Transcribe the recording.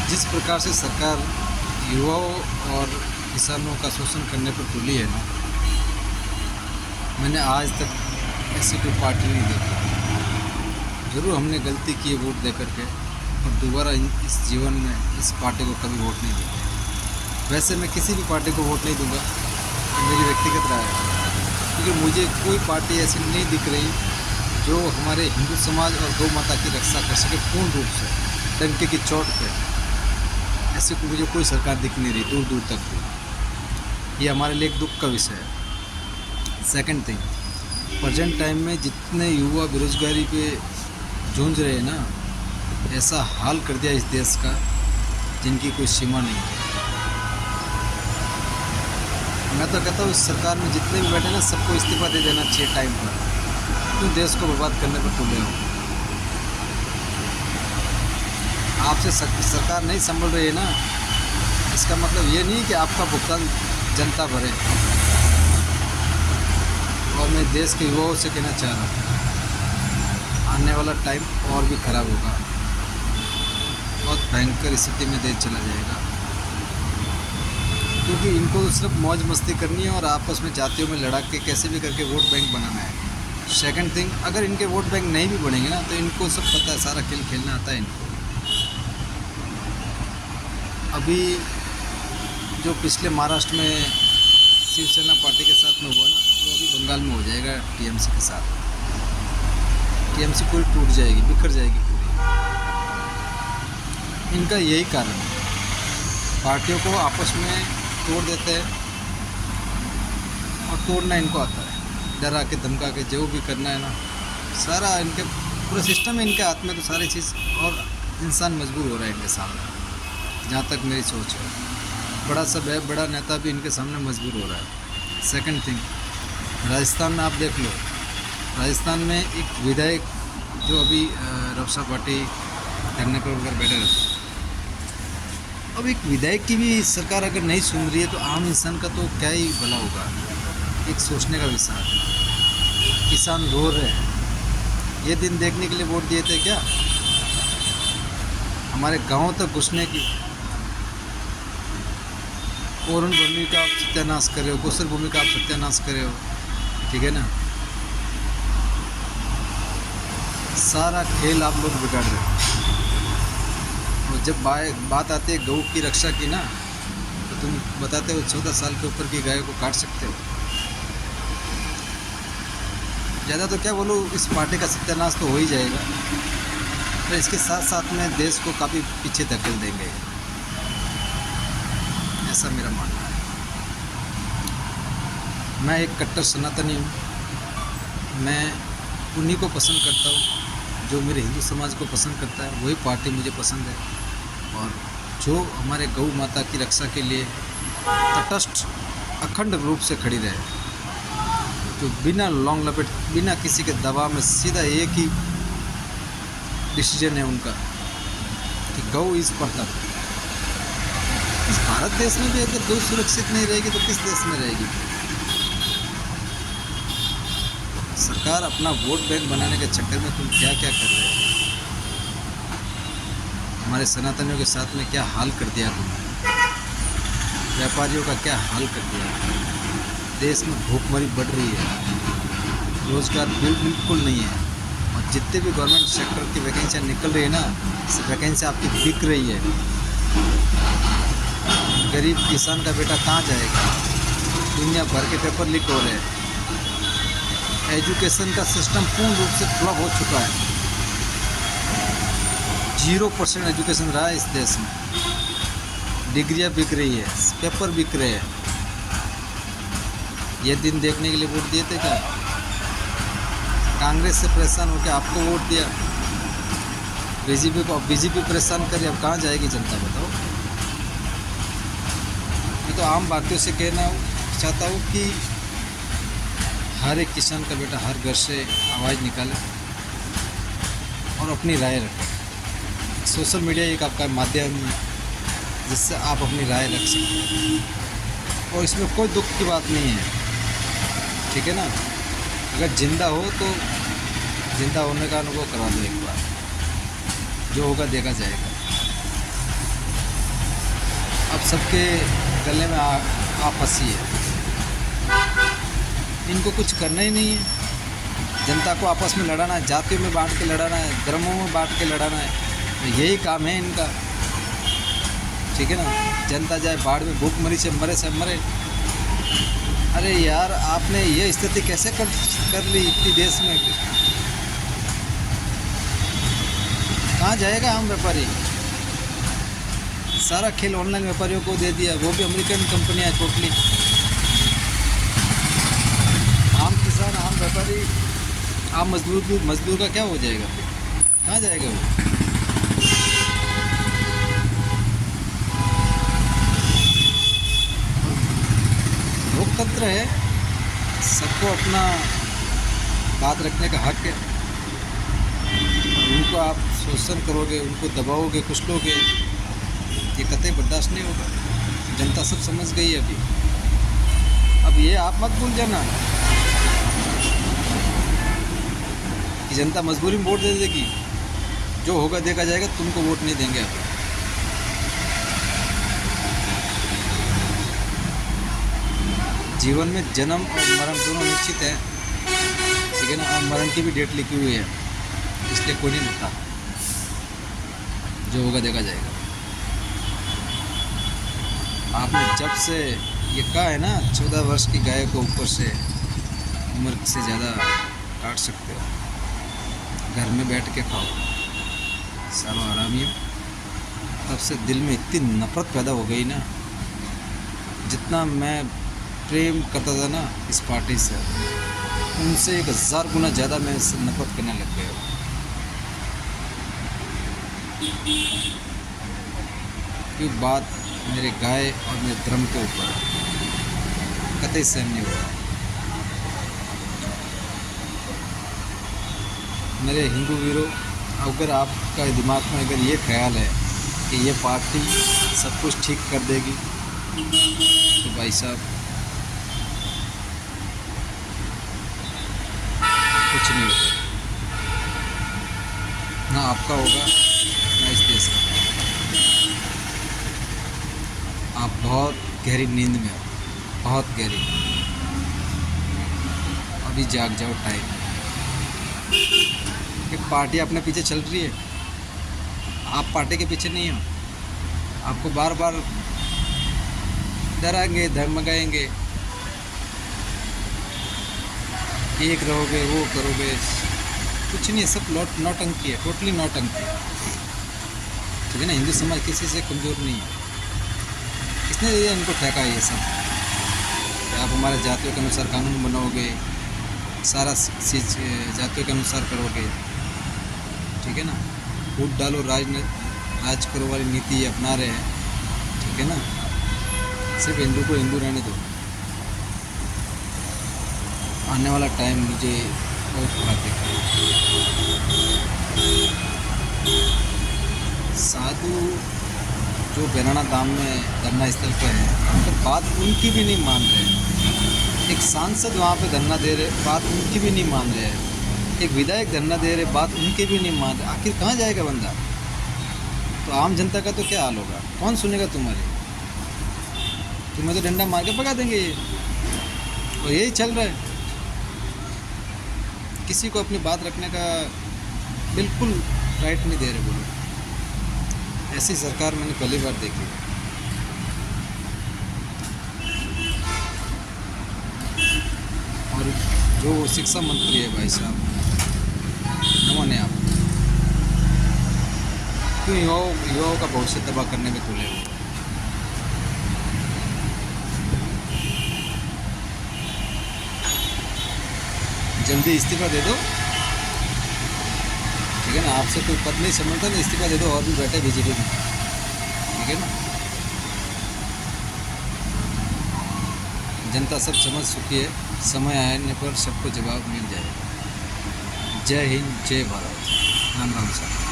जिस प्रकार से सरकार युवाओं और किसानों का शोषण करने पर तुली है ना, मैंने आज तक ऐसी कोई पार्टी नहीं देखी। ज़रूर हमने गलती की है वोट दे करके, और दोबारा इस जीवन में इस पार्टी को कभी वोट नहीं दूँगा। वैसे मैं किसी भी पार्टी को वोट नहीं दूँगा, तो मेरी व्यक्तिगत राय है, क्योंकि मुझे कोई पार्टी ऐसी नहीं दिख रही जो हमारे हिंदू समाज और गौ माता की रक्षा कर सके पूर्ण रूप से, डंके की चोट पे। ऐसे को मुझे कोई सरकार दिख नहीं रही दूर दूर तक भी। ये हमारे लिए एक दुख का विषय है। सेकंड थिंग, प्रेजेंट टाइम में जितने युवा बेरोजगारी पे जूझ रहे हैं ना, ऐसा हाल कर दिया इस देश का जिनकी कोई सीमा नहीं है। मैं तो कहता हूँ इस सरकार में जितने भी बैठे ना, सबको इस्तीफा दे देना चाहिए टाइम पर। क्यों देश को बर्बाद करने पर तुले हो? आपसे सरकार नहीं संभल रही है ना, इसका मतलब ये नहीं कि आपका भुगतान जनता भरे। और मैं देश के युवाओं से कहना चाह रहा हूँ, आने वाला टाइम और भी खराब होगा, बहुत भयंकर स्थिति में देश चला जाएगा, क्योंकि इनको तो सिर्फ मौज मस्ती करनी है और आपस में जातियों में लड़ा के कैसे भी करके वोट बैंक बनाना है। सेकंड थिंग, अगर इनके वोट बैंक नहीं भी बनेंगे ना, तो इनको सब पता है, सारा खेल खेलना आता है इनको। अभी जो पिछले महाराष्ट्र में शिवसेना पार्टी के साथ में हुआ ना, वो अभी बंगाल में हो जाएगा टीएमसी के साथ। टीएमसी पूरी टूट जाएगी, बिखर जाएगी पूरी। इनका यही कारण है, पार्टियों को आपस में तोड़ देते हैं, और तोड़ना इनको आता है, डरा के धमका के जो भी करना है ना, सारा इनके पूरा सिस्टम है इनके हाथ में। तो सारी चीज़, और इंसान मजबूर हो रहा है इनके सामने, जहाँ तक मेरी सोच है। बड़ा सब है, बड़ा नेता भी इनके सामने मजबूर हो रहा है। सेकंड थिंग, राजस्थान में आप देख लो, राजस्थान में एक विधायक जो अभी रक्षा पार्टी धरने पर होकर बैठे रहते हैं, अब एक विधायक की भी सरकार अगर नहीं सुन रही है, तो आम इंसान का तो क्या ही भला होगा। एक सोचने का विषय है। किसान रो रहे हैं, ये दिन देखने के लिए वोट दिए थे क्या? हमारे गांव तक घुसने की, ओरण भूमि का आप सत्यानाश कर रहे हो, गोचर भूमि का आप सत्यानाश कर रहे हो, ठीक है ना? सारा खेल आप लोग बिगाड़ रहे हो। और जब बात आती है गौ की रक्षा की ना, तो तुम बताते हो 14 साल के ऊपर की गाय को काट सकते हो। ज़्यादा तो क्या बोलो, इस पार्टी का सत्यानाश तो हो ही जाएगा, तो इसके साथ साथ में देश को काफ़ी पीछे धकेल देंगे, ऐसा मेरा मानना है। मैं एक कट्टर सनातनी हूँ, मैं उन्हीं को पसंद करता हूँ जो मेरे हिंदू समाज को पसंद करता है, वही पार्टी मुझे पसंद है। और जो हमारे गौ माता की रक्षा के लिए तटस्थ अखंड रूप से खड़ी रहे, तो बिना लॉन्ग लपेट, बिना किसी के दबाव में, सीधा एक ही डिसीजन है उनका कि गौ इज़ प्रथम। इस भारत देश में भी अगर गौ सुरक्षित नहीं रहेगी तो किस देश में रहेगी? सरकार अपना वोट बैंक बनाने के चक्कर में तुम क्या क्या कर रहे हो? हमारे सनातनियों के साथ में क्या हाल कर दिया तुमने, व्यापारियों का क्या हाल कर दिया। देश में भूखमरी बढ़ रही है, रोजगार बिल्कुल नहीं है, और जितने भी गवर्नमेंट सेक्टर की वैकेंसियाँ निकल रही है ना, वैकेंसी आपकी बिक रही है। गरीब किसान का बेटा कहाँ जाएगा? दुनिया भर के पेपर लीक हो रहे हैं। एजुकेशन का सिस्टम पूर्ण रूप से फ्लॉप हो चुका है। 0% एजुकेशन रहा है इस देश में। डिग्रियाँ बिक रही है, पेपर बिक रहे हैं। ये दिन देखने के लिए वोट दिए थे क्या? कांग्रेस से परेशान होकर आपको वोट दिया, बीजेपी परेशान करे, अब कहाँ जाएगी जनता बताओ? मैं तो आम भारतीयों से कहना चाहता हूँ कि हर एक किसान का बेटा हर घर से आवाज़ निकाले और अपनी राय रखें। सोशल मीडिया एक आपका माध्यम है जिससे आप अपनी राय रख सकते हैं, और इसमें कोई दुख की बात नहीं है, ठीक है ना? अगर जिंदा हो तो जिंदा होने का अनुभव करवा दो एक बार, जो होगा देखा जाएगा। अब सबके गले में आप फंसी है। इनको कुछ करना ही नहीं है। जनता को आपस में लड़ाना है, जातियों में बांट के लड़ाना है, धर्मों में बांट के लड़ाना है, तो यही काम है इनका। ठीक है ना। जनता जाए बाढ़ में, भूखमरी से मरे। अरे यार, आपने ये स्थिति कैसे कर ली इतनी देश में? कहाँ जाएगा आम व्यापारी? सारा खेल ऑनलाइन व्यापारियों को दे दिया, वो भी अमेरिकन कंपनियां टोटली। आम किसान, आम व्यापारी, आम मजदूर का क्या हो जाएगा फिर? कहाँ जाएगा वो? लोकतंत्र है, सबको अपना बात रखने का हक है। उनको आप शोषण करोगे, उनको दबाओगे, कुचलोगे, ये कतई बर्दाश्त नहीं होगा। जनता सब समझ गई है अभी। अब ये आप मत भूल जाना कि जनता मजबूरी में वोट दे देगी। जो होगा देखा जाएगा, तुमको वोट नहीं देंगे अब। जीवन में जन्म और मरण दोनों निश्चित है, ठीक है ना। और मरण की भी डेट लिखी हुई है, इसलिए कोई नहीं मरता। जो होगा देखा जाएगा। आपने जब से ये कहा है ना, 14 वर्ष की गाय को ऊपर से उम्र से ज़्यादा काट सकते हो, घर में बैठ के खाओ, सालों आरामी हो। तब से दिल में इतनी नफरत पैदा हो गई ना। जितना मैं प्रेम करता था ना इस पार्टी से, उनसे 1000 गुना ज़्यादा मैं इससे नफरत करने लग गया। क्यों? बात मेरे गाय और मेरे धर्म के ऊपर कतई सहन नहीं हुआ। मेरे हिंदू वीरों, अगर आपका दिमाग में अगर ये ख्याल है कि ये पार्टी सब कुछ ठीक कर देगी, तो भाई साहब कुछ नहीं होगा। ना आपका होगा, ना इस देश का। आप बहुत गहरी नींद में हो, बहुत गहरी। अभी जाग जाओ, टाइम। एक पार्टी अपने पीछे चल रही है, आप पार्टी के पीछे नहीं हो। आपको बार बार डराएंगे, धमकाएंगे, एक रहोगे, वो करोगे। कुछ नहीं है, सब नौटंकी है, टोटली नौटंकी है। ठीक है ना। हिंदू समाज किसी से कमज़ोर नहीं है। किसने दिया इनको ठेका ये सब? आप हमारे जातियों के अनुसार कानून बनाओगे, सारा चीज़ जातियों के अनुसार करोगे, ठीक है ना। वोट डालो, राज करो वाली नीति अपना रहे हैं, ठीक है ना। सिर्फ हिंदू को हिंदू रहने दो। आने वाला टाइम मुझे बहुत खराब दिख रहा है। साधु जो बेराना धाम में धरना स्थल पर है, तो बात उनकी भी नहीं मान रहे। एक सांसद वहाँ पे धरना दे रहे, बात उनकी भी नहीं मान रहे। एक विधायक धरना दे रहे, बात उनकी भी नहीं मान रहे। आखिर कहाँ जाएगा बंदा? तो आम जनता का तो क्या हाल होगा? कौन सुनेगा तुम्हारी? तुम्हें तो डंडा मार के भगा देंगे ये। और यही चल रहा है। किसी को अपनी बात रखने का बिल्कुल राइट नहीं दे रहे बोलो। ऐसी सरकार मैंने पहली बार देखी। और जो शिक्षा मंत्री है भाई साहब, उन्होंने आप क्यों युवाओं का भविष्य तबाह करने में तुले हुए? जल्दी इस्तीफा दे दो, ठीक है ना। आपसे कोई पद नहीं समझता, ना इस्तीफा दे दो और भी बैठे बीजेपी में, ठीक है ना। जनता सब समझ चुकी है, समय आने पर सबको जवाब मिल जाएगा। जय हिंद, जय भारत। राम राम साहब।